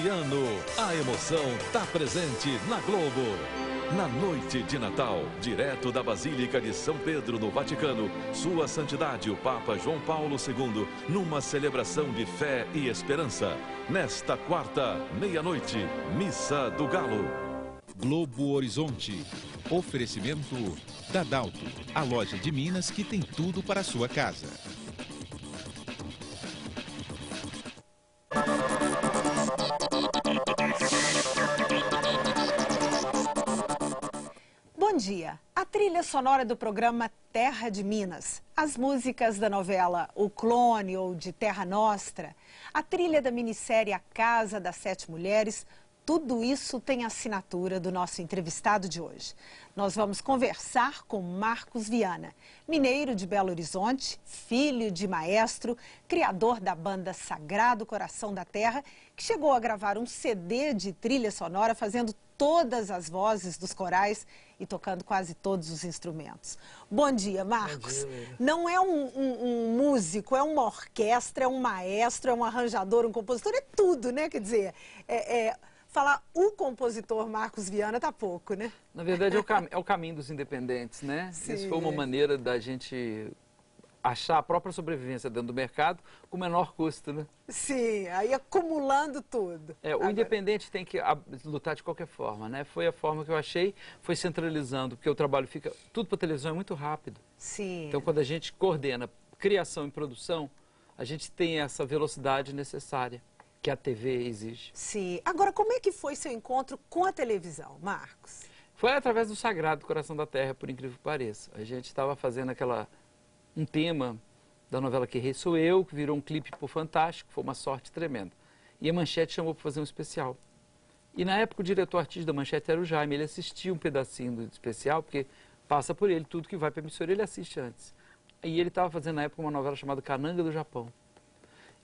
Este ano, a emoção está presente na Globo. Na noite de Natal, direto da Basílica de São Pedro, no Vaticano, Sua Santidade o Papa João Paulo II, numa celebração de fé e esperança. Nesta quarta, meia-noite, Missa do Galo. Globo Horizonte. Oferecimento Dadalto, a loja de Minas que tem tudo para a sua casa. Bom dia. A trilha sonora do programa Terra de Minas, as músicas da novela O Clone ou de Terra Nostra, a trilha da minissérie A Casa das Sete Mulheres, tudo isso tem assinatura do nosso entrevistado de hoje. Nós vamos conversar com Marcos Viana, mineiro de Belo Horizonte, filho de maestro, criador da banda Sagrado Coração da Terra, que chegou a gravar um CD de trilha sonora fazendo todas as vozes dos corais e tocando quase todos os instrumentos. Bom dia, Marcos. Bom dia. Não é um músico, é uma orquestra, é um maestro, é um arranjador, um compositor, é tudo, né? Quer dizer, falar o compositor Marcos Viana tá pouco, né? Na verdade, é o caminho dos independentes, né? Sim. Isso foi uma maneira da gente achar a própria sobrevivência dentro do mercado com menor custo, né? Sim, aí acumulando tudo. O independente tem que lutar de qualquer forma, né? Foi a forma que eu achei, foi centralizando, porque o trabalho fica... Tudo para televisão é muito rápido. Sim. Então, quando a gente coordena criação e produção, a gente tem essa velocidade necessária que a TV exige. Sim. Agora, como é que foi seu encontro com a televisão, Marcos? Foi através do Sagrado Coração da Terra, por incrível que pareça. A gente estava fazendo um tema da novela Que Rei Sou Eu, que virou um clipe por Fantástico, foi uma sorte tremenda. E a Manchete chamou para fazer um especial. E na época o diretor artístico da Manchete era o Jaime, ele assistia um pedacinho do especial, porque passa por ele, tudo que vai para a emissora ele assiste antes. E ele estava fazendo na época uma novela chamada Cananga do Japão.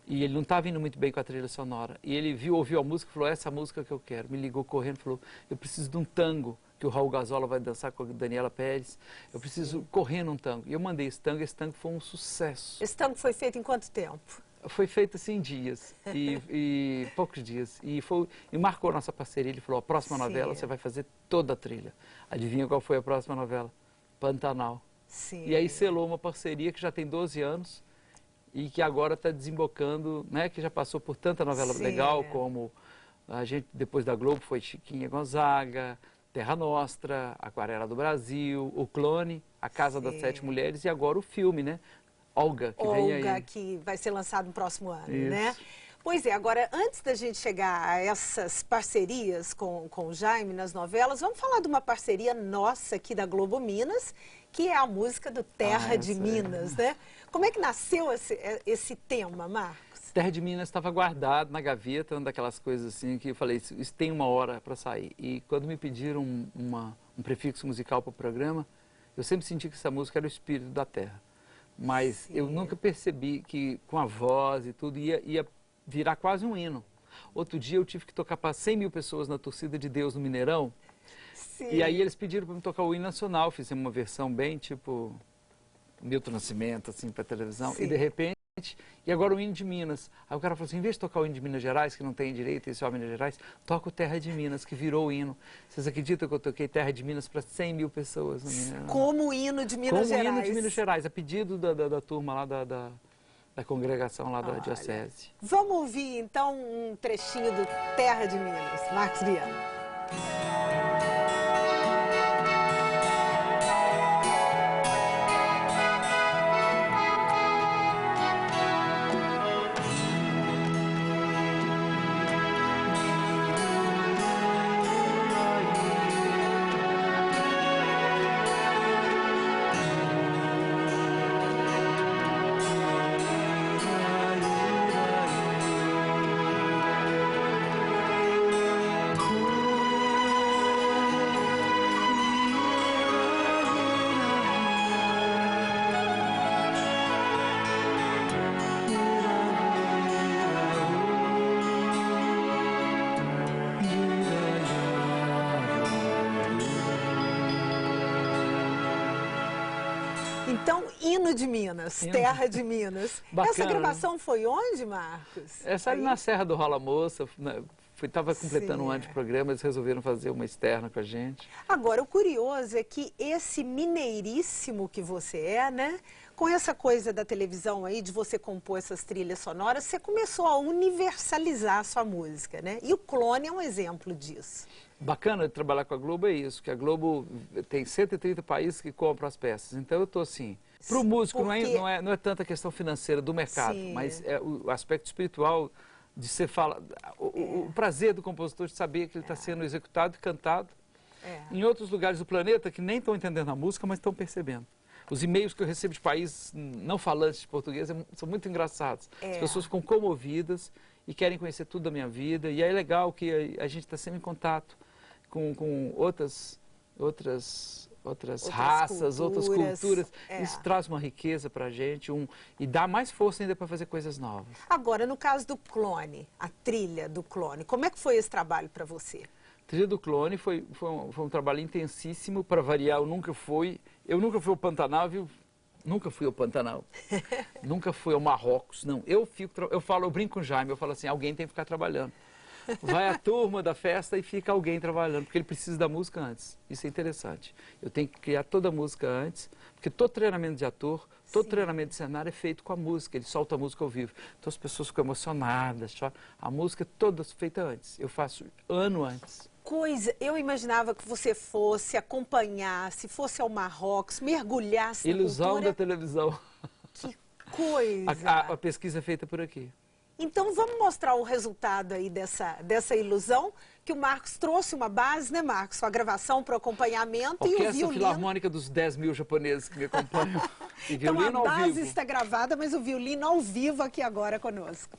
E ele não estava indo muito bem com a trilha sonora. E ele ouviu a música e falou, essa música que eu quero. Me ligou correndo e falou, eu preciso de um tango, que o Raul Gazola vai dançar com a Daniela Pérez. Eu preciso correr num tango. E eu mandei esse tango foi um sucesso. Esse tango foi feito em quanto tempo? Foi feito assim em dias, e poucos dias. E marcou a nossa parceria. Ele falou, a próxima novela você vai fazer toda a trilha. Adivinha qual foi a próxima novela? Pantanal. Sim. E aí selou uma parceria que já tem 12 anos, e que agora está desembocando, né, que já passou por tanta novela legal, como a gente, depois da Globo, foi Chiquinha Gonzaga, Terra Nostra, Aquarela do Brasil, O Clone, A Casa das Sete Mulheres e agora o filme, né, Olga, que vem aí. Olga, que vai ser lançado no próximo ano, né? Pois é, agora, antes da gente chegar a essas parcerias com o Jaime nas novelas, vamos falar de uma parceria nossa aqui da Globo Minas, que é a música do Terra de Minas, né? Como é que nasceu esse tema, Marcos? Terra de Minas estava guardado na gaveta, uma daquelas coisas assim que eu falei, isso tem uma hora para sair. E quando me pediram um prefixo musical para o programa, eu sempre senti que essa música era o espírito da terra. Mas eu nunca percebi que com a voz e tudo ia virar quase um hino. Outro dia eu tive que tocar para 100 mil pessoas na Torcida de Deus no Mineirão. Sim. E aí eles pediram para me tocar o hino nacional, fizemos uma versão bem tipo Milton Nascimento, assim, para televisão. Sim. E de repente, e agora o hino de Minas. Aí o cara falou assim, em vez de tocar o hino de Minas Gerais, que não tem direito, esse homem de Minas Gerais, toca o Terra de Minas, que virou o hino. Vocês acreditam que eu toquei Terra de Minas para 100 mil pessoas no Mineirão? Como o hino de Minas Gerais. Como o hino de Minas Gerais, a pedido da turma lá da congregação lá da Diocese. Vamos ouvir, então, um trechinho do Terra de Minas. Marcos Viana. Então, hino de Minas, Terra de Minas. Bacana, essa gravação foi onde, Marcos? Essa ali na Serra do Rola Moça, Estava completando um ano de programa, eles resolveram fazer uma externa com a gente. Agora, o curioso é que esse mineiríssimo que você é, né? Com essa coisa da televisão aí, de você compor essas trilhas sonoras, você começou a universalizar a sua música, né? E o Clone é um exemplo disso. Bacana de trabalhar com a Globo é isso, que a Globo tem 130 países que compram as peças. Então eu estou assim, para o músico não é tanta questão financeira do mercado, sim, mas é o aspecto espiritual de ser o prazer do compositor de saber que ele está sendo executado e cantado em outros lugares do planeta que nem estão entendendo a música, mas estão percebendo. Os e-mails que eu recebo de países não falantes de português são muito engraçados. As pessoas ficam comovidas e querem conhecer tudo da minha vida. E é legal que a gente está sempre em contato com outras raças, outras culturas. Isso traz uma riqueza para a gente e dá mais força ainda para fazer coisas novas. Agora, no caso do Clone, a trilha do Clone, como é que foi esse trabalho para você? A trilha do Clone foi um trabalho intensíssimo. Para variar, eu nunca fui ao Pantanal, viu? Nunca fui ao Pantanal. Nunca fui ao Marrocos, não. Eu brinco com o Jaime, eu falo assim, alguém tem que ficar trabalhando. Vai a turma da festa e fica alguém trabalhando, porque ele precisa da música antes. Isso é interessante. Eu tenho que criar toda a música antes, porque todo treinamento de ator, todo treinamento de cenário é feito com a música, ele solta a música ao vivo. Então as pessoas ficam emocionadas, choram. A música é toda feita antes, eu faço ano antes. Eu imaginava que você fosse acompanhar, se fosse ao Marrocos, mergulhasse na ilusão cultura. Da televisão. Que coisa! A pesquisa é feita por aqui. Então vamos mostrar o resultado aí dessa ilusão, que o Marcos trouxe uma base, né, Marcos? A gravação para o acompanhamento e o violino. Orquestra Filarmônica dos 10 mil japoneses que me acompanham. E violino então, a ao vivo. base está gravada, mas o violino ao vivo aqui agora conosco.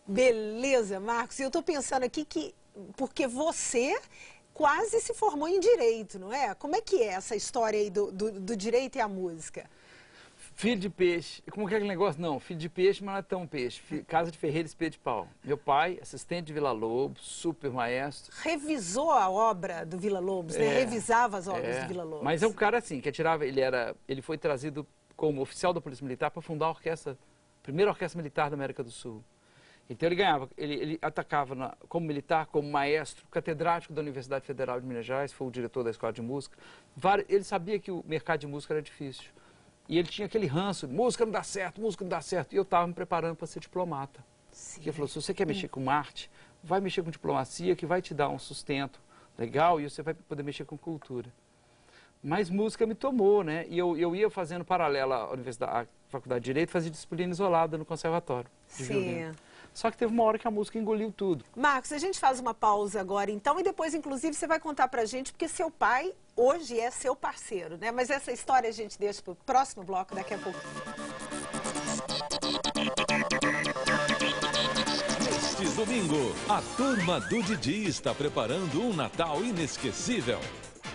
Beleza, Marcos. E eu estou pensando aqui porque você quase se formou em Direito, não é? Como é que é essa história aí do Direito e a música? Filho de peixe. Como que é aquele negócio? Não, filho de peixe, mas não é tão peixe. Casa de ferreiro, espelho de pau. Meu pai, assistente de Villa-Lobos, super maestro. Revisou a obra do Villa-Lobos, né? Revisava as obras do Villa-Lobos. Mas é um cara assim, que atirava, ele foi trazido como oficial da Polícia Militar para fundar a primeira orquestra militar da América do Sul. Então ele atacava como militar, como maestro, catedrático da Universidade Federal de Minas Gerais, foi o diretor da Escola de Música. Ele sabia que o mercado de música era difícil. E ele tinha aquele ranço, música não dá certo, música não dá certo. E eu estava me preparando para ser diplomata. Ele falou, se você quer mexer com arte, vai mexer com diplomacia, que vai te dar um sustento legal e você vai poder mexer com cultura. Mas música me tomou, né? E eu ia fazendo paralelo à Faculdade de Direito, fazia disciplina isolada no conservatório de violino. Só que teve uma hora que a música engoliu tudo. Marcos, a gente faz uma pausa agora então e depois, inclusive, você vai contar pra gente, porque seu pai hoje é seu parceiro, né? Mas essa história a gente deixa pro próximo bloco daqui a pouco. Neste domingo, a turma do Didi está preparando um Natal inesquecível.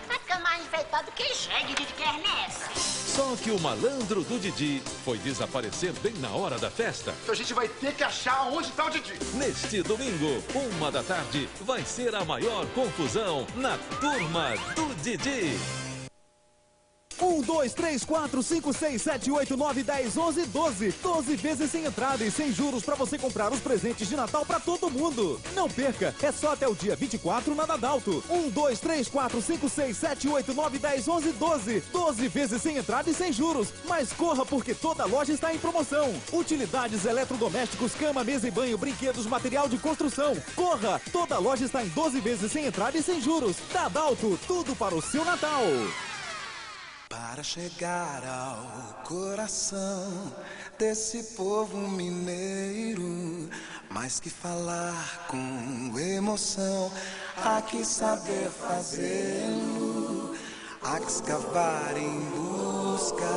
Vai ficar mais enfeitado que jegue de quermesse. Só que o malandro do Didi foi desaparecer bem na hora da festa. Então a gente vai ter que achar onde está o Didi. Neste domingo, 1h, vai ser a maior confusão na turma do Didi. 1, 2, 3, 4, 5, 6, 7, 8, 9, 10, 11, 12. 12 vezes sem entrada e sem juros para você comprar os presentes de Natal para todo mundo. Não perca, é só até o dia 24 na Dadalto. 1, 2, 3, 4, 5, 6, 7, 8, 9, 10, 11, 12. 12 vezes sem entrada e sem juros. Mas corra porque toda loja está em promoção. Utilidades, eletrodomésticos, cama, mesa e banho, brinquedos, material de construção. Corra, toda loja está em 12 vezes sem entrada e sem juros. Dadalto, tudo para o seu Natal. Para chegar ao coração desse povo mineiro, mais que falar com emoção, há que saber fazê-lo, há que escavar em busca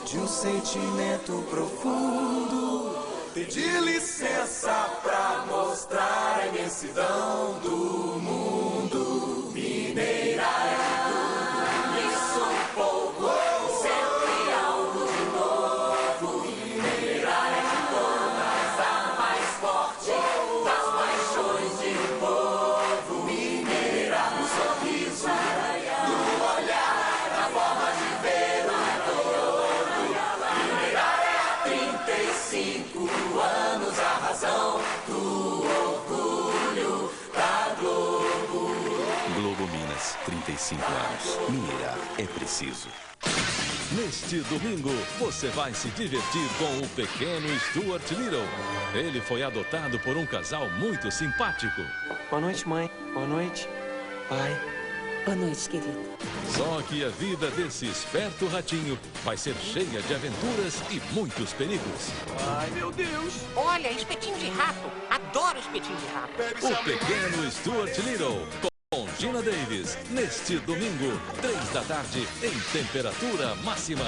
de um sentimento profundo, pedir licença pra mostrar a imensidão do mundo. Mineira é Globo Minas, 35 anos. Mineira é preciso. Neste domingo, você vai se divertir com o pequeno Stuart Little. Ele foi adotado por um casal muito simpático. Boa noite, mãe. Boa noite, pai. Boa noite, querido. Só que a vida desse esperto ratinho vai ser cheia de aventuras e muitos perigos. Ai, meu Deus. Olha, espetinho de rato. Adoro espetinho de rato. O pequeno Stuart Little, com Gina Davis, neste domingo, 3 da tarde, em temperatura máxima.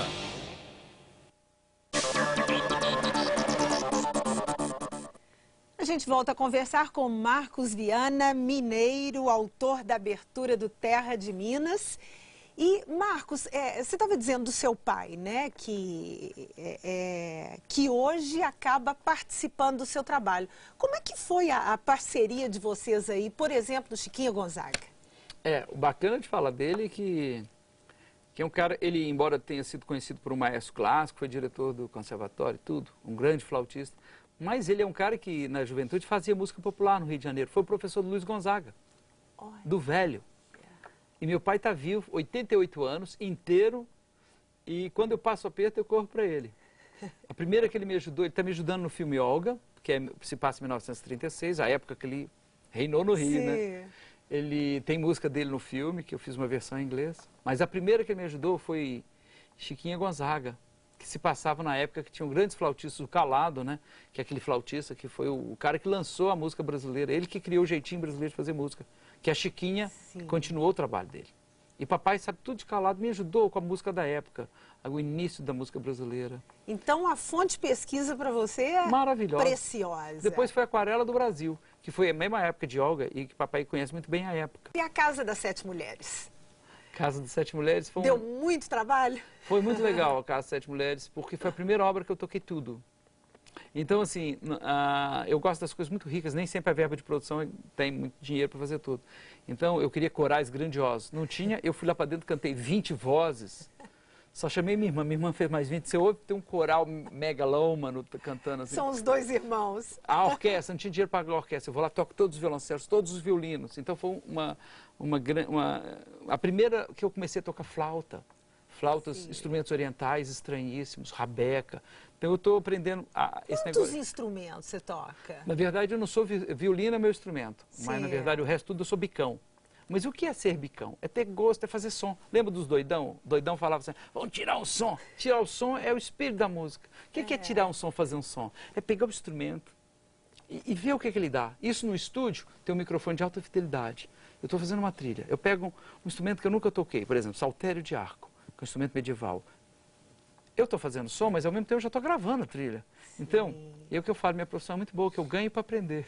A gente volta a conversar com Marcos Viana, mineiro, autor da abertura do Terra de Minas. E, Marcos, você estava dizendo do seu pai, né, que hoje acaba participando do seu trabalho. Como é que foi a parceria de vocês aí, por exemplo, do Chiquinho Gonzaga? O bacana de falar dele é que é um cara, ele, embora tenha sido conhecido por um maestro clássico, foi diretor do conservatório e tudo, um grande flautista, mas ele é um cara que, na juventude, fazia música popular no Rio de Janeiro. Foi o professor do Luiz Gonzaga, do Velho. E meu pai está vivo, 88 anos, inteiro, e quando eu passo aperto, eu corro para ele. A primeira que ele me ajudou, ele está me ajudando no filme Olga, que se passa em 1936, a época que ele reinou no Rio, né? Ele tem música dele no filme, que eu fiz uma versão em inglês. Mas a primeira que ele me ajudou foi Chiquinha Gonzaga, que se passava na época que tinham grandes flautistas, o Calado, né? Que é aquele flautista que foi o cara que lançou a música brasileira, ele que criou o jeitinho brasileiro de fazer música. Que a Chiquinha continuou o trabalho dele. E papai sabe tudo de Calado, me ajudou com a música da época, o início da música brasileira. Então a fonte de pesquisa para você é maravilhosa, preciosa. Depois foi Aquarela do Brasil, que foi a mesma época de Olga e que papai conhece muito bem a época. E a Casa das Sete Mulheres? Casa das Sete Mulheres foi Deu muito trabalho? Foi muito legal a Casa das Sete Mulheres, porque foi a primeira obra que eu toquei tudo. Então, assim, eu gosto das coisas muito ricas, nem sempre a verba de produção tem muito dinheiro para fazer tudo. Então, eu queria corais grandiosos. Não tinha, eu fui lá para dentro, cantei 20 vozes, só chamei minha irmã fez mais 20. Você ouve, tem um coral megalômano cantando assim. São os dois irmãos. A orquestra, não tinha dinheiro para a orquestra, eu vou lá, toco todos os violoncelos, todos os violinos. Então, foi a primeira que eu comecei a tocar flautas, instrumentos orientais estranhíssimos, rabeca. Então eu estou aprendendo esse negócio. Quantos instrumentos você toca? Na verdade eu não sou violino, é meu instrumento. Mas na verdade o resto tudo eu sou bicão. Mas o que é ser bicão? É ter gosto, é fazer som. Lembra dos doidão? O doidão falava assim, vamos tirar um som. Tirar o som é o espírito da música. O que é tirar um som, fazer um som? É pegar o instrumento e ver o que ele dá. Isso no estúdio tem um microfone de alta fidelidade. Eu estou fazendo uma trilha. Eu pego um instrumento que eu nunca toquei, por exemplo, saltério de arco, que é um instrumento medieval. Eu estou fazendo som, mas ao mesmo tempo eu já estou gravando a trilha. Então, o que eu falo, minha profissão é muito boa, que eu ganho para aprender.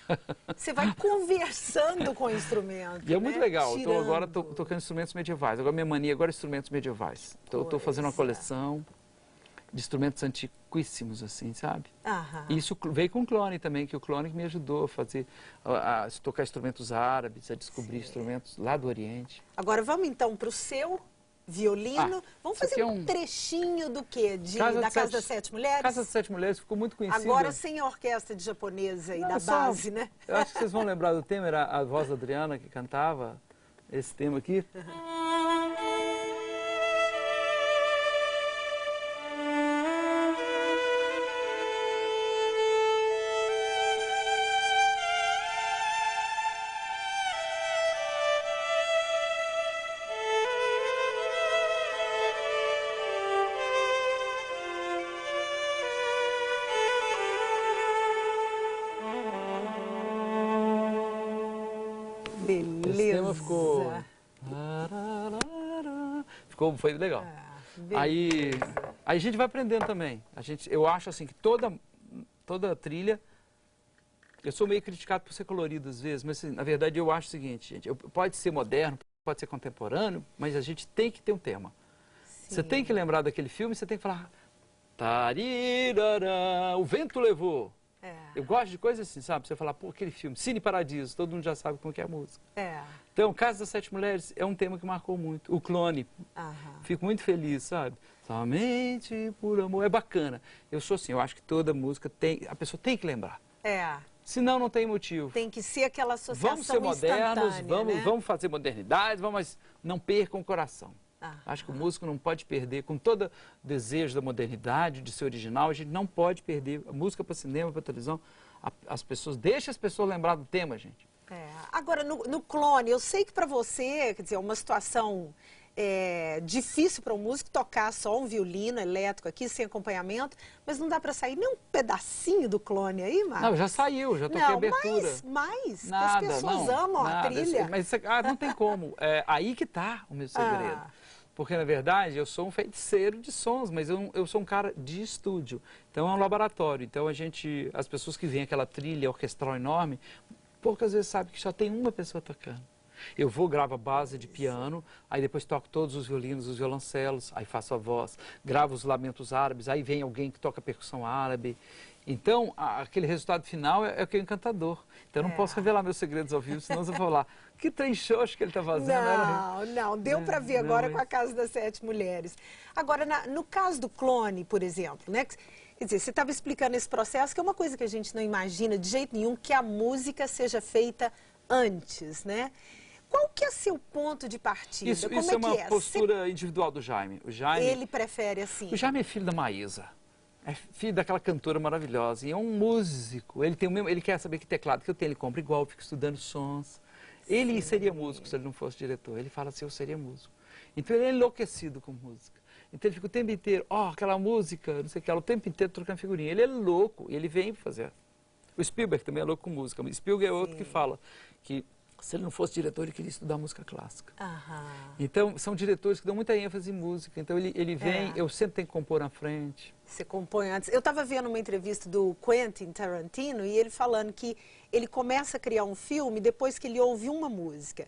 Você vai conversando com o instrumento, E é muito legal. Agora estou tocando instrumentos medievais. Agora minha mania agora é instrumentos medievais. Estou fazendo uma coleção de instrumentos antiquíssimos, assim, sabe? E isso veio com o clone também, que o clone me ajudou a fazer, a tocar instrumentos árabes, a descobrir instrumentos lá do Oriente. Agora vamos então para o seu violino. Vamos fazer um trechinho do quê? Da Casa das Sete Mulheres? Casa das Sete Mulheres ficou muito conhecida. Agora sem a orquestra de japonesa e da base, né? Eu acho que vocês vão lembrar do tema, era a voz da Adriana que cantava esse tema aqui. Beleza. Esse tema foi legal. Aí a gente vai aprendendo também. Eu acho assim que toda trilha, eu sou meio criticado por ser colorido às vezes, mas assim, na verdade eu acho o seguinte, gente, pode ser moderno, pode ser contemporâneo, mas a gente tem que ter um tema. Sim. Você tem que lembrar daquele filme, você tem que falar, tarirará, o vento levou. Eu gosto de coisas assim, sabe? Você falar, pô, aquele filme, Cine Paradiso, todo mundo já sabe como que é a música. Então, Casa das Sete Mulheres é um tema que marcou muito. O Clone, fico muito feliz, sabe? Somente por amor, é bacana. Eu sou assim, eu acho que toda música a pessoa tem que lembrar. Senão não tem motivo. Tem que ser aquela associação Vamos ser modernos, né? vamos fazer modernidade, mas não percam o coração. Acho que o músico não pode perder, com todo o desejo da modernidade, de ser original, a gente não pode perder a música para cinema, para televisão. Deixa as pessoas lembrar do tema, gente. Agora, no Clone, eu sei que para você, quer dizer, é uma situação difícil para um músico tocar só um violino elétrico aqui, sem acompanhamento, mas não dá para sair nem um pedacinho do Clone aí, Marcos? Não, já saiu, já toquei abertura. Mas nada, as pessoas amam a trilha. Mas não tem como. Aí que tá o meu segredo. Porque, na verdade, eu sou um feiticeiro de sons, mas eu sou um cara de estúdio. Então, é um laboratório. Então, as pessoas que veem aquela trilha orquestral enorme, poucas vezes sabem que só tem uma pessoa tocando. Eu gravo a base de piano, aí depois toco todos os violinos, os violoncelos, aí faço a voz, gravo os lamentos árabes, aí vem alguém que toca percussão árabe. Então, aquele resultado final é o que é encantador. Então, eu não posso revelar meus segredos ao vivo, senão você vai falar, que trem xoxo que ele está fazendo. Não, deu para ver agora com a Casa das Sete Mulheres. Agora, no caso do Clone, por exemplo, né? Quer dizer, você estava explicando esse processo, que é uma coisa que a gente não imagina de jeito nenhum, que a música seja feita antes, né? Qual que é seu ponto de partida? Isso é uma postura individual do Jaime. Ele prefere assim? O Jaime é filho da Maísa. É filho daquela cantora maravilhosa. E é um músico. Ele quer saber que teclado que eu tenho. Ele compra igual, fica estudando sons. Ele seria músico se ele não fosse diretor. Ele fala assim, eu seria músico. Então ele é enlouquecido com música. Então ele fica o tempo inteiro, aquela música, não sei o que, o tempo inteiro trocando figurinha. Ele é louco e ele vem fazer. O Spielberg também é louco com música. O Spielberg é outro que fala que se ele não fosse diretor, ele queria estudar música clássica. Então, são diretores que dão muita ênfase em música. Então, ele vem, eu sempre tenho que compor na frente. Você compõe antes. Eu estava vendo uma entrevista do Quentin Tarantino e ele falando que ele começa a criar um filme depois que ele ouve uma música.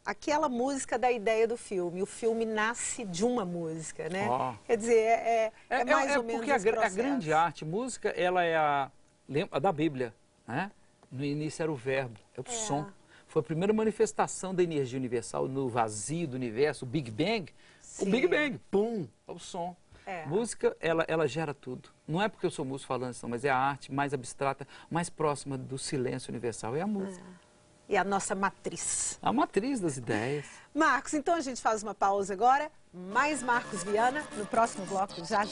Aquela música da ideia do filme. O filme nasce de uma música, né? Quer dizer, é mais ou menos esse porque a grande arte, música, ela é a da Bíblia, né? No início era o verbo, é o som. Foi a primeira manifestação da energia universal no vazio do universo, o Big Bang. Sim. O Big Bang, pum, é o som. Música, ela gera tudo. Não é porque eu sou músico falando isso, mas é a arte mais abstrata, mais próxima do silêncio universal, é a música. E a nossa matriz. A matriz das ideias. Marcos, então a gente faz uma pausa agora. Mais Marcos Viana no próximo bloco, já.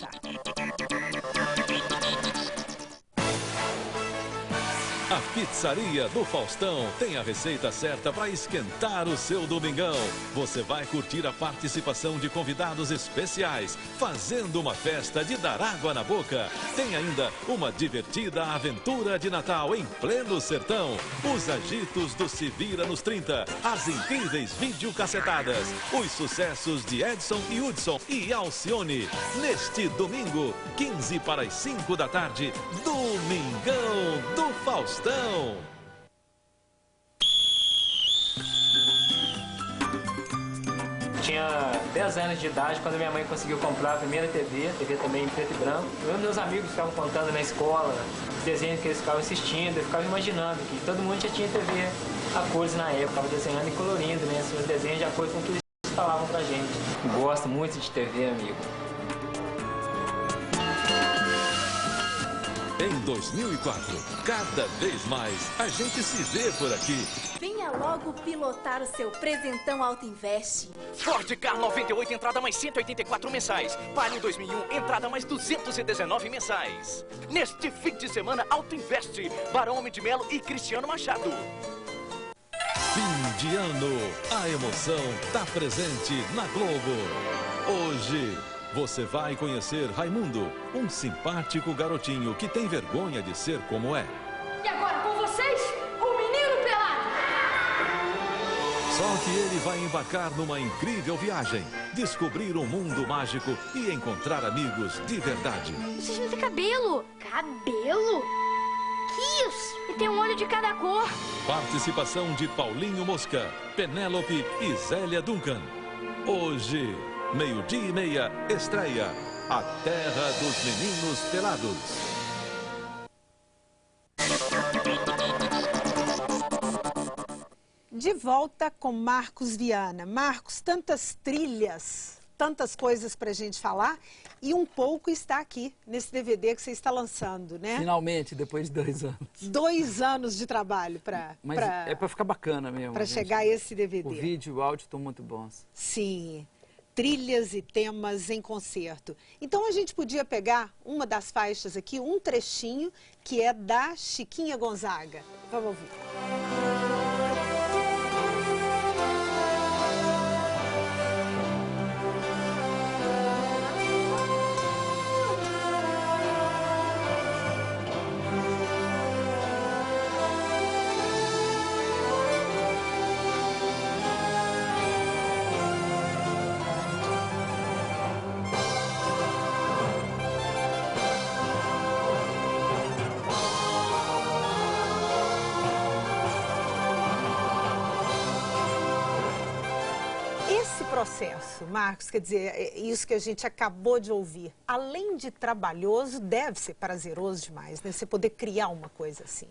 A Pizzaria do Faustão tem a receita certa para esquentar o seu domingão. Você vai curtir a participação de convidados especiais, fazendo uma festa de dar água na boca. Tem ainda uma divertida aventura de Natal em pleno sertão. Os agitos do Se Vira nos 30, as incríveis videocassetadas, os sucessos de Edson e Hudson e Alcione. Neste domingo, 15 para as 5 da tarde, Domingão do Faustão. Tinha 10 anos de idade quando minha mãe conseguiu comprar a primeira TV também em preto e branco. Meus amigos ficavam contando na escola os desenhos que eles ficavam assistindo, eu ficava imaginando que todo mundo já tinha TV a cores na época, ficava desenhando e colorindo, né, os desenhos de acordo com o que eles falavam pra gente. Gosto muito de TV, amigo. Em 2004, cada vez mais a gente se vê por aqui. Venha logo pilotar o seu presentão Auto Invest. Ford Ka 98, entrada mais 184 mensais. Palio 2001, entrada mais 219 mensais. Neste fim de semana, Auto Invest, Barão Homem de Melo e Cristiano Machado. Fim de ano, a emoção tá presente na Globo. Hoje, você vai conhecer Raimundo, um simpático garotinho que tem vergonha de ser como é. E agora com vocês, o Menino Pelado. Só que ele vai embarcar numa incrível viagem, descobrir um mundo mágico e encontrar amigos de verdade. Vocês não têm cabelo. Cabelo? Que isso? E tem um olho de cada cor. Participação de Paulinho Mosca, Penélope e Zélia Duncan. Hoje, 12h30, estreia A Terra dos Meninos Pelados. De volta com Marcos Viana. Marcos, tantas trilhas, tantas coisas pra gente falar e um pouco está aqui nesse DVD que você está lançando, né? Finalmente, depois de 2 anos. 2 anos de trabalho Mas é pra ficar bacana mesmo. Pra chegar a esse DVD. O vídeo e o áudio estão muito bons. Sim. Trilhas e temas em concerto. Então a gente podia pegar uma das faixas aqui, um trechinho, que é da Chiquinha Gonzaga. Vamos ouvir. Processo, Marcos, quer dizer, isso que a gente acabou de ouvir, além de trabalhoso, deve ser prazeroso demais, né? Você poder criar uma coisa assim.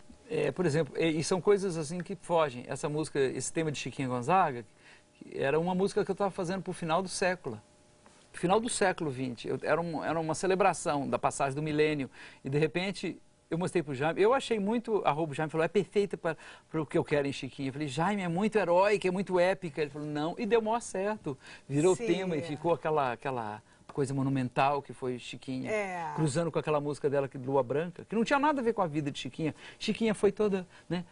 Por exemplo, e são coisas assim que fogem. Essa música, esse tema de Chiquinha Gonzaga, era uma música que eu estava fazendo para o final do século. Final do século XX. Era uma celebração da passagem do milênio. E, de repente, eu mostrei para o Jaime. Eu achei muito... O Jaime falou, é perfeita para o que eu quero em Chiquinha. Eu falei, Jaime, é muito heróica, é muito épica. Ele falou, não. E deu o maior certo. Virou tema e ficou aquela coisa monumental que foi Chiquinha. Cruzando com aquela música dela, Lua Branca, que não tinha nada a ver com a vida de Chiquinha. Chiquinha foi toda, né?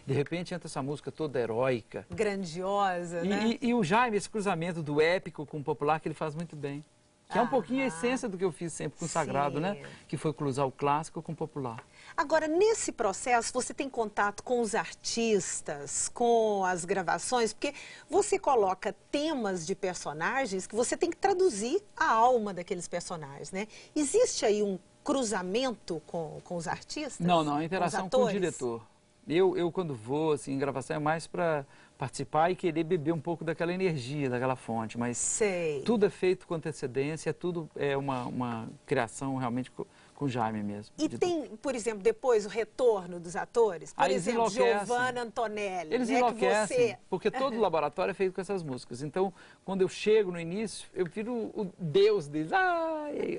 De repente entra essa música toda heróica. Grandiosa, né? E o Jaime, esse cruzamento do épico com o popular, que ele faz muito bem. Que é um pouquinho a essência do que eu fiz sempre com o Sagrado, né? Que foi cruzar o clássico com o popular. Agora, nesse processo, você tem contato com os artistas, com as gravações, porque você coloca temas de personagens que você tem que traduzir a alma daqueles personagens, né? Existe aí um cruzamento com os artistas? Não, a interação com o diretor. Eu quando vou, assim, em gravação é mais para participar e querer beber um pouco daquela energia, daquela fonte, mas tudo é feito com antecedência, tudo é uma criação realmente com o Jaime mesmo. E tem, por exemplo, depois o retorno dos atores? Por exemplo, Giovanna Antonelli. Eles enlouquecem, porque todo laboratório é feito com essas músicas. Então, quando eu chego no início, eu viro o deus deles. É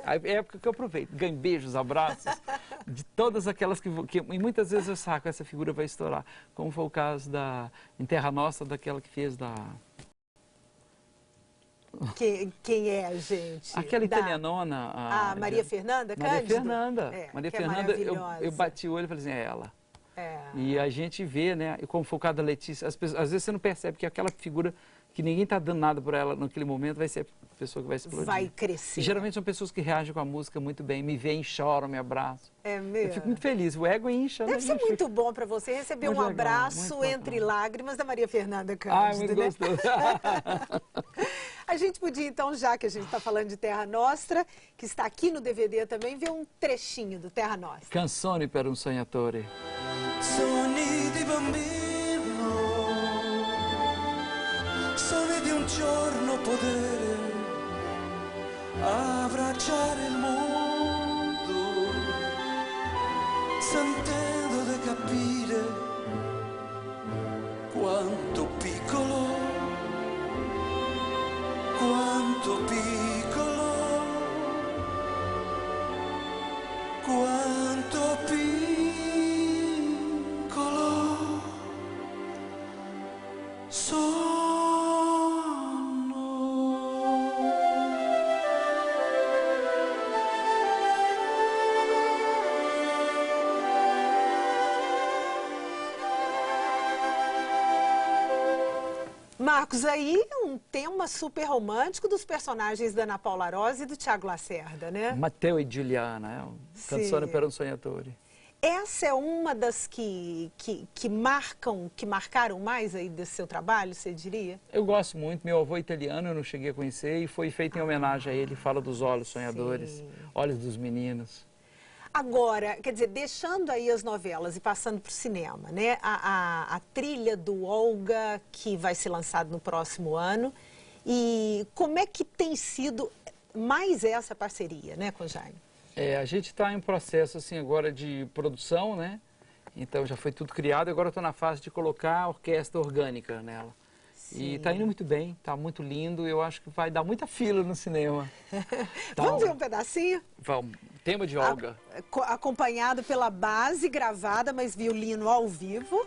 a época que eu aproveito. Ganho beijos, abraços, de todas aquelas que e muitas vezes eu saco, essa figura vai estourar. Como foi o caso em Terra Nostra, daquela que fez da... Quem é, gente? Aquela italianona. A Maria Fernanda Cândido? Maria Fernanda. Maria Fernanda, eu bati o olho e falei assim, é ela. E a gente vê, né, e como foi o caso da Letícia, às vezes você não percebe que aquela figura que ninguém está dando nada por ela naquele momento vai ser a pessoa que vai explodir. Vai crescer. E geralmente são pessoas que reagem com a música muito bem, me veem, choram, me abraçam. É mesmo? Eu fico muito feliz, o ego incha. Deve ser muito bom para você receber um abraço entre lágrimas da Maria Fernanda Cândido, muito né? gostoso. A gente podia, então, já que a gente está falando de Terra Nostra, que está aqui no DVD também, ver um trechinho do Terra Nostra. Canzoni per un sognatore. Sogni di bambino, sogni di un giorno poter abbracciare il mondo, sentendo di capire quanto piccolo quanto piccolo, quanto piccolo sono. Marcos, aí um tema super romântico dos personagens da Ana Paula Arósio e do Tiago Lacerda, né? Matteo e Giuliana, Canzone per un Sognatore. Essa é uma das que marcaram mais aí desse seu trabalho, você diria? Eu gosto muito, meu avô italiano eu não cheguei a conhecer e foi feito em homenagem a ele, fala dos olhos sonhadores, sim, olhos dos meninos. Agora, quer dizer, deixando aí as novelas e passando para o cinema, né? A trilha do Olga, que vai ser lançado no próximo ano. E como é que tem sido mais essa parceria, né, com o Jaime? A gente está em processo, assim, agora de produção, né? Então já foi tudo criado, agora eu estou na fase de colocar a orquestra orgânica nela. Sim. E está indo muito bem, está muito lindo, eu acho que vai dar muita fila no cinema. Vamos ver um pedacinho? Vamos. Tema de Olga. Acompanhado pela base gravada, mas violino ao vivo.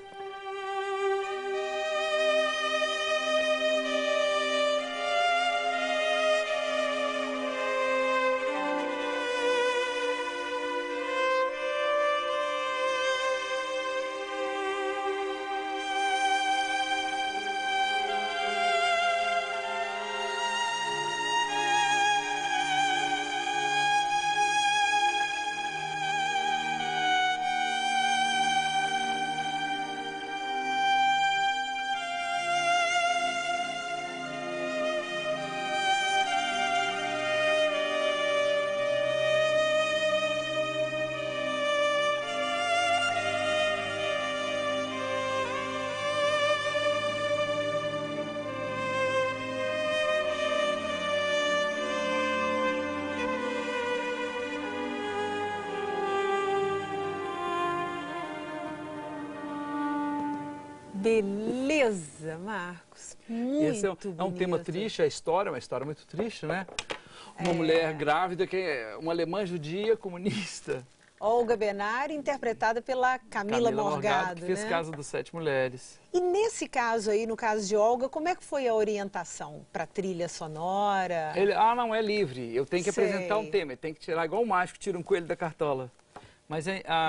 Beleza, Marcos. Muito Esse é um tema triste, a história, uma história muito triste, né? Uma mulher grávida, que é uma alemã judia comunista. Olga Benário, interpretada pela Camila Morgado, que fez Casa das Sete Mulheres. E nesse caso aí, no caso de Olga, como é que foi a orientação para a trilha sonora? Não, é livre. Eu tenho que apresentar um tema, tem que tirar igual o mágico tira um coelho da cartola. Mas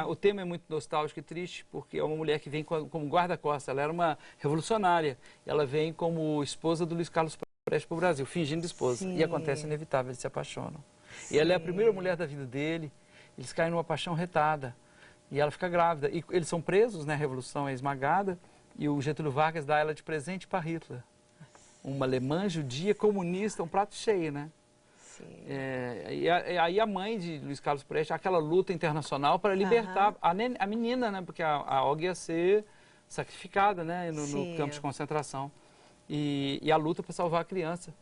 o tema é muito nostálgico e triste, porque é uma mulher que vem como guarda-costas. Ela era uma revolucionária. Ela vem como esposa do Luiz Carlos Prestes para o Brasil, fingindo esposa. Sim. E acontece inevitável, eles se apaixonam. Sim. E ela é a primeira mulher da vida dele. Eles caem numa paixão retada. E ela fica grávida. E eles são presos, né? A Revolução é esmagada. E o Getúlio Vargas dá ela de presente para Hitler. Uma alemã judia comunista, um prato cheio, né? E aí a mãe de Luiz Carlos Prestes, aquela luta internacional para libertar a menina, né? Porque a Olga ia ser sacrificada, né? No campo de concentração. E a luta para salvar a criança.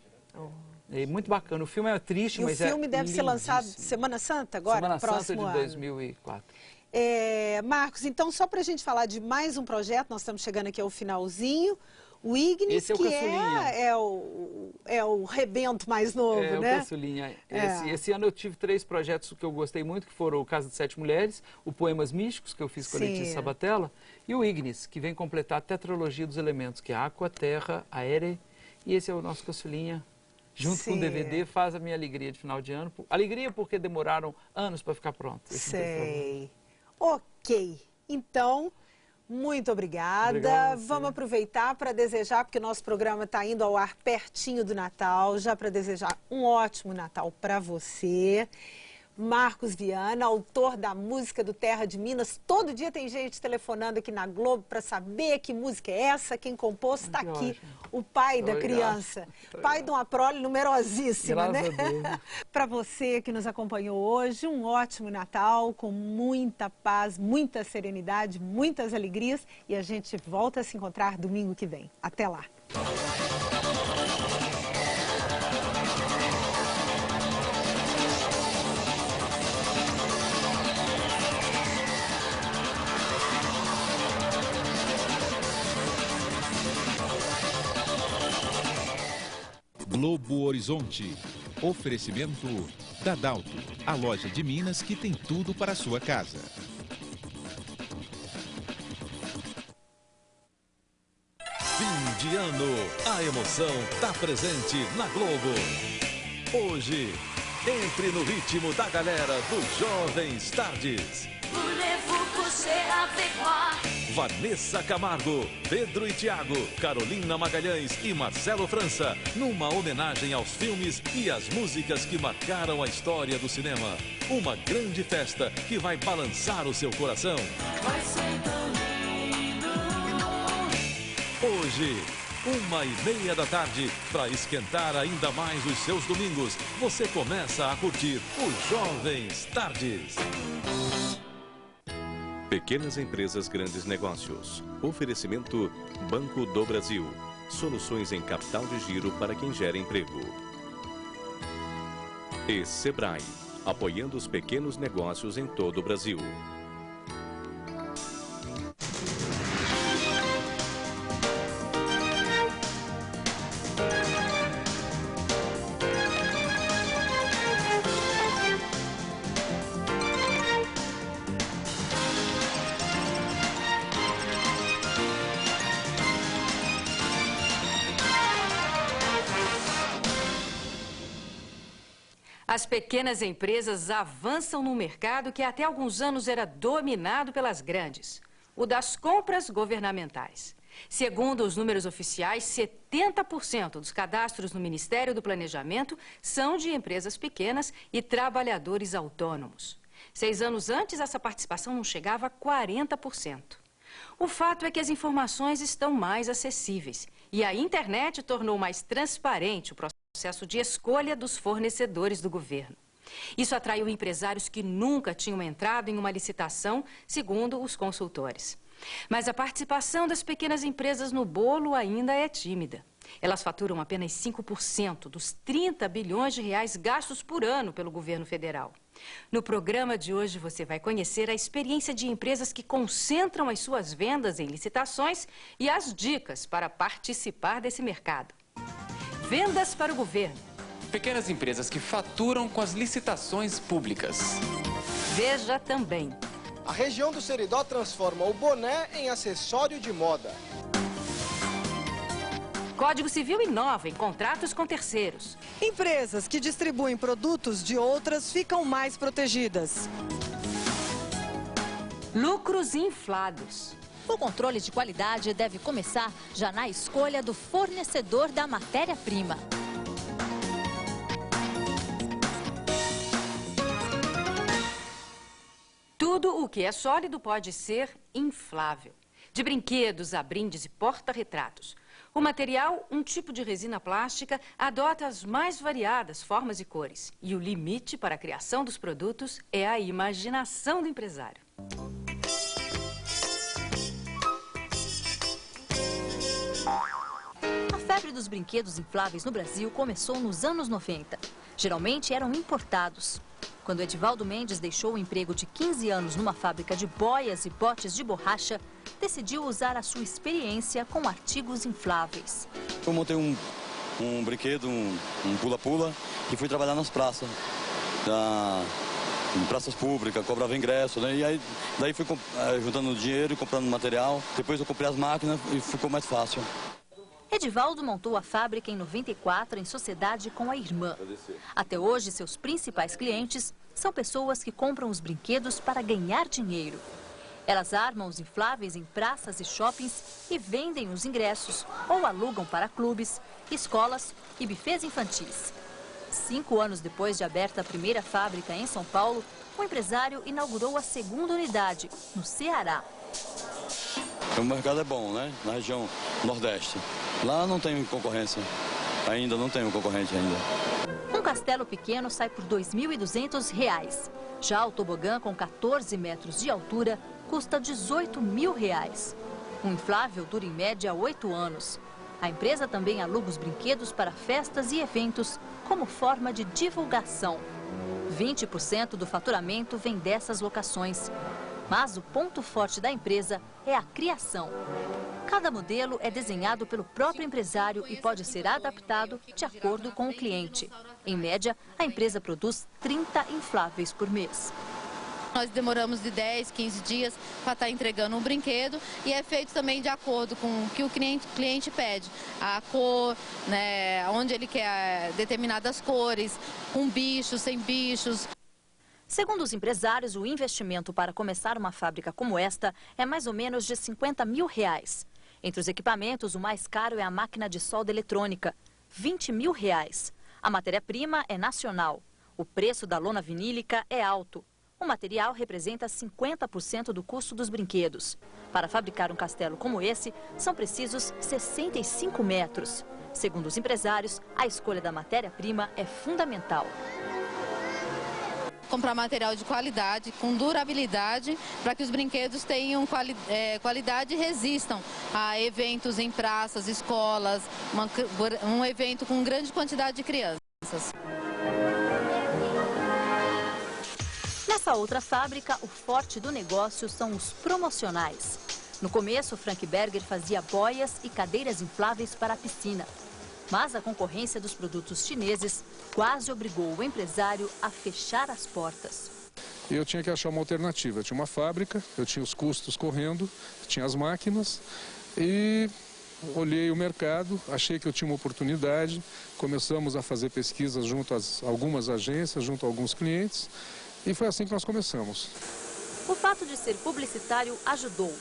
É muito bacana. O filme é triste, mas o filme deve ser lançado Semana Santa agora? Semana próximo Santa de ano. 2004. Marcos, então só para a gente falar de mais um projeto, nós estamos chegando aqui ao finalzinho. O Ignis, que é o rebento mais novo, né? É o Caçulinha. Esse ano eu tive 3 projetos que eu gostei muito, que foram o Casa de Sete Mulheres, o Poemas Místicos, que eu fiz com a Letícia Sabatella, e o Ignis, que vem completar a tetralogia dos elementos, que é Aqua, Terra, Aere, e esse é o nosso Caçulinha. Junto com o DVD, faz a minha alegria de final de ano. Alegria porque demoraram anos para ficar pronto. Sei. Ok. Então, muito obrigada. Vamos aproveitar para desejar, porque nosso programa está indo ao ar pertinho do Natal, já para desejar um ótimo Natal para você. Marcos Viana, autor da música do Terra de Minas. Todo dia tem gente telefonando aqui na Globo para saber que música é essa, quem compôs. Está aqui o pai da criança, pai de uma prole numerosíssima, né? Para você que nos acompanhou hoje, um ótimo Natal com muita paz, muita serenidade, muitas alegrias. E a gente volta a se encontrar domingo que vem. Até lá! Globo Horizonte. Oferecimento Dadalto, a loja de Minas que tem tudo para a sua casa. Fim de ano, a emoção está presente na Globo. Hoje, entre no ritmo da galera dos Jovens Tardes. Vanessa Camargo, Pedro e Thiago, Carolina Magalhães e Marcelo França, numa homenagem aos filmes e às músicas que marcaram a história do cinema. Uma grande festa que vai balançar o seu coração. Vai ser tão lindo. Hoje, 1h30 para esquentar ainda mais os seus domingos, você começa a curtir os Jovens Tardes. Pequenas empresas, grandes negócios. Oferecimento Banco do Brasil. Soluções em capital de giro para quem gera emprego. E Sebrae, apoiando os pequenos negócios em todo o Brasil. As pequenas empresas avançam num mercado que até alguns anos era dominado pelas grandes, o das compras governamentais. Segundo os números oficiais, 70% dos cadastros no Ministério do Planejamento são de empresas pequenas e trabalhadores autônomos. 6 anos antes, essa participação não chegava a 40%. O fato é que as informações estão mais acessíveis e a internet tornou mais transparente o processo de escolha dos fornecedores do governo. Isso atraiu empresários que nunca tinham entrado em uma licitação, segundo os consultores. Mas a participação das pequenas empresas no bolo ainda é tímida. Elas faturam apenas 5% dos 30 bilhões de reais gastos por ano pelo governo federal. No programa de hoje você vai conhecer a experiência de empresas que concentram as suas vendas em licitações e as dicas para participar desse mercado. Vendas para o governo. Pequenas empresas que faturam com as licitações públicas. Veja também. A região do Seridó transforma o boné em acessório de moda. Código Civil inova em contratos com terceiros. Empresas que distribuem produtos de outras ficam mais protegidas. Lucros inflados. O controle de qualidade deve começar já na escolha do fornecedor da matéria-prima. Tudo o que é sólido pode ser inflável. De brinquedos a brindes e porta-retratos. O material, um tipo de resina plástica, adota as mais variadas formas e cores. E o limite para a criação dos produtos é a imaginação do empresário. A febre dos brinquedos infláveis no Brasil começou nos anos 90. Geralmente eram importados. Quando Edivaldo Mendes deixou o emprego de 15 anos numa fábrica de boias e potes de borracha, decidiu usar a sua experiência com artigos infláveis. Eu montei um brinquedo, um pula-pula, e fui trabalhar nas praças. Em praças públicas, cobrava ingresso, né? E aí, daí fui juntando dinheiro e comprando material. Depois eu comprei as máquinas e ficou mais fácil. Edivaldo montou a fábrica em 94 em sociedade com a irmã. Até hoje, seus principais clientes são pessoas que compram os brinquedos para ganhar dinheiro. Elas armam os infláveis em praças e shoppings e vendem os ingressos ou alugam para clubes, escolas e bufês infantis. 5 anos depois de aberta a primeira fábrica em São Paulo, o empresário inaugurou a segunda unidade, no Ceará. O mercado é bom, né? Na região Nordeste. Lá não tem concorrência. Ainda não tem um concorrente ainda. Um castelo pequeno sai por R$ 2.200. Já o tobogã com 14 metros de altura custa R$ 18.000. Um inflável dura em média 8 anos. A empresa também aluga os brinquedos para festas e eventos como forma de divulgação. 20% do faturamento vem dessas locações. Mas o ponto forte da empresa é a criação. Cada modelo é desenhado pelo próprio empresário e pode ser adaptado de acordo com o cliente. Em média, a empresa produz 30 infláveis por mês. Nós demoramos de 10, 15 dias para estar entregando um brinquedo e é feito também de acordo com o que o cliente pede. A cor, né, onde ele quer determinadas cores, com bichos, sem bichos. Segundo os empresários, o investimento para começar uma fábrica como esta é mais ou menos de R$50 mil. Entre os equipamentos, o mais caro é a máquina de solda eletrônica, R$20 mil. A matéria-prima é nacional. O preço da lona vinílica é alto. O material representa 50% do custo dos brinquedos. Para fabricar um castelo como esse, são precisos 65 metros. Segundo os empresários, a escolha da matéria-prima é fundamental. Comprar material de qualidade, com durabilidade, para que os brinquedos tenham qualidade e resistam a eventos em praças, escolas, um evento com grande quantidade de crianças. Nessa outra fábrica, o forte do negócio são os promocionais. No começo, Frank Berger fazia boias e cadeiras infláveis para a piscina. Mas a concorrência dos produtos chineses quase obrigou o empresário a fechar as portas. Eu tinha que achar uma alternativa. Eu tinha uma fábrica, eu tinha os custos correndo, tinha as máquinas e olhei o mercado, achei que eu tinha uma oportunidade. Começamos a fazer pesquisas junto a algumas agências, junto a alguns clientes. E foi assim que nós começamos. O fato de ser publicitário ajudou.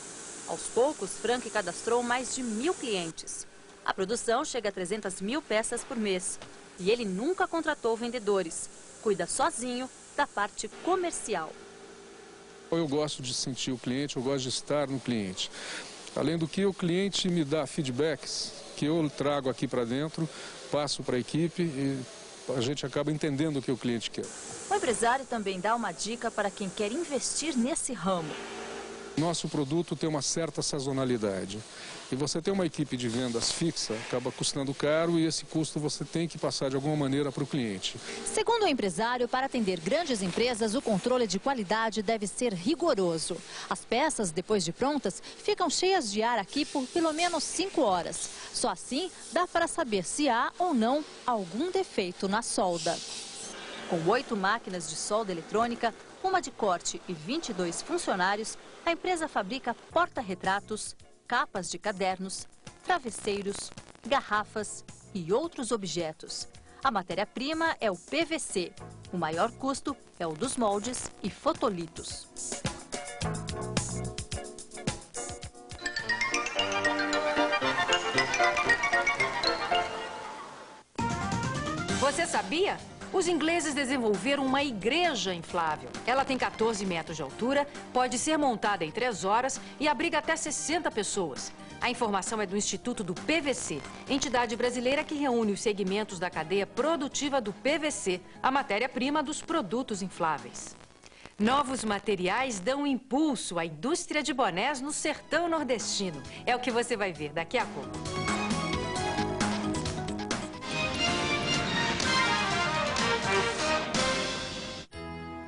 Aos poucos, Frank cadastrou mais de 1.000 clientes. A produção chega a 300 mil peças por mês. E ele nunca contratou vendedores. Cuida sozinho da parte comercial. Eu gosto de sentir o cliente, eu gosto de estar no cliente. Além do que, o cliente me dá feedbacks que eu trago aqui para dentro, passo para a equipe e a gente acaba entendendo o que o cliente quer. O empresário também dá uma dica para quem quer investir nesse ramo. Nosso produto tem uma certa sazonalidade. E você ter uma equipe de vendas fixa acaba custando caro e esse custo você tem que passar de alguma maneira para o cliente. Segundo o empresário, para atender grandes empresas, o controle de qualidade deve ser rigoroso. As peças, depois de prontas, ficam cheias de ar aqui por pelo menos 5 horas. Só assim dá para saber se há ou não algum defeito na solda. Com 8 máquinas de solda eletrônica, uma de corte e 22 funcionários, a empresa fabrica porta-retratos, capas de cadernos, travesseiros, garrafas e outros objetos. A matéria-prima é o PVC. O maior custo é o dos moldes e fotolitos. Você sabia? Os ingleses desenvolveram uma igreja inflável. Ela tem 14 metros de altura, pode ser montada em 3 horas e abriga até 60 pessoas. A informação é do Instituto do PVC, entidade brasileira que reúne os segmentos da cadeia produtiva do PVC, a matéria-prima dos produtos infláveis. Novos materiais dão impulso à indústria de bonés no sertão nordestino. É o que você vai ver daqui a pouco.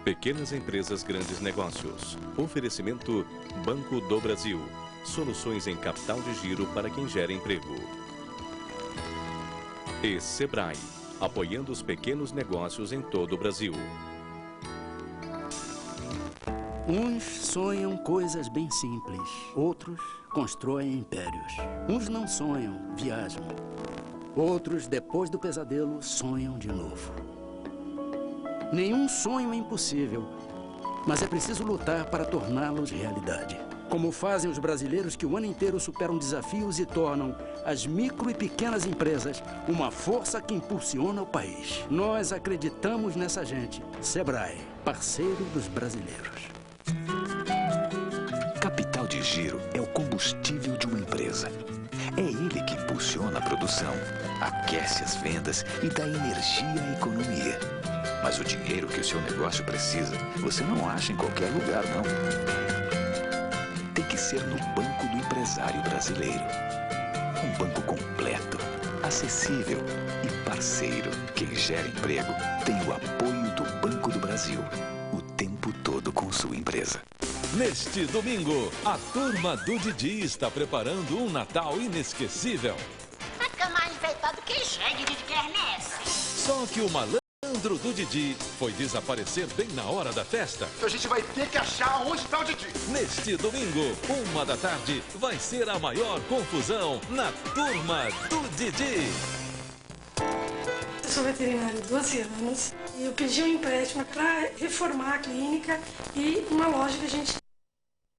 Pequenas empresas, grandes negócios. Oferecimento Banco do Brasil. Soluções em capital de giro para quem gera emprego. E Sebrae, apoiando os pequenos negócios em todo o Brasil. Uns sonham coisas bem simples, outros constroem impérios. Uns não sonham, viajam. Outros, depois do pesadelo, sonham de novo. Nenhum sonho é impossível, mas é preciso lutar para torná-los realidade. Como fazem os brasileiros que o ano inteiro superam desafios e tornam as micro e pequenas empresas uma força que impulsiona o país. Nós acreditamos nessa gente. Sebrae, parceiro dos brasileiros. Capital de giro é o combustível de uma empresa. É ele que impulsiona a produção, aquece as vendas e dá energia à economia. Mas o dinheiro que o seu negócio precisa, você não acha em qualquer lugar, não. Tem que ser no Banco do Empresário Brasileiro. Um banco completo, acessível e parceiro. Quem gera emprego tem o apoio do Banco do Brasil. O tempo todo com sua empresa. Neste domingo, a turma do Didi está preparando um Natal inesquecível. Fica mais enfeitado que jegue de quermesse. Só que o malandro do Didi foi desaparecer bem na hora da festa. A gente vai ter que achar onde está o Didi. Neste domingo, 1h, vai ser a maior confusão na turma do Didi. Eu sou veterinária há 12 anos e eu pedi um empréstimo para reformar a clínica e uma loja que a gente